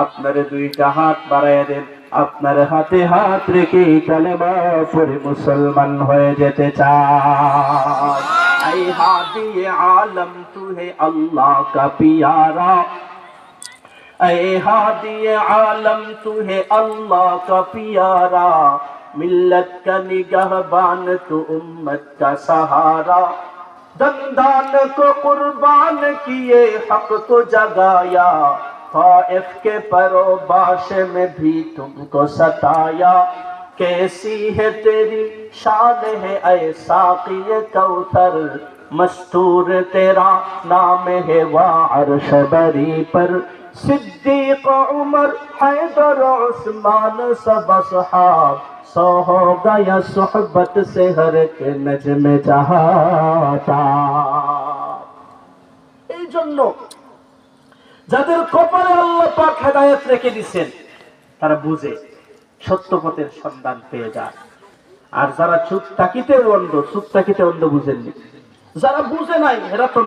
আপনার দুইটা হাত বাড়ায় দেন, আপনার হাতে হাত রেখে কালেমা পড়ে মুসলমান হয়ে যেতে চাই। ऐ हादी आलम तू है अल्लाह का प्यारा, ऐ हादी आलम तू है अल्लाह का प्यारा, मिल्लत का निगहबान तू उम्मत का सहारा, दंदान को कुर्बान किए हक को जगाया, ताइफ के परोबाश में भी तुमको सताया, कैसी है तेरी शान है ऐ साक़िए कौसर, मस्तूर तेरा नाम है वा अर्श बरी पर, सिद्दीक उमर हैदर उस्मान सब असहाब, सो हो गया सोहबत से हर के नजम चाहता। এই জন্য যাদের কপালে আল্লাহ পাক হেদায়েত রেখে দিয়েছেন তারা বুঝে সত্য পথের সন্ধান পেয়ে যায়। আর যারা চুপ তাকিতে অন্ধ বুঝেননি, যারা বুঝে নাই এরা তো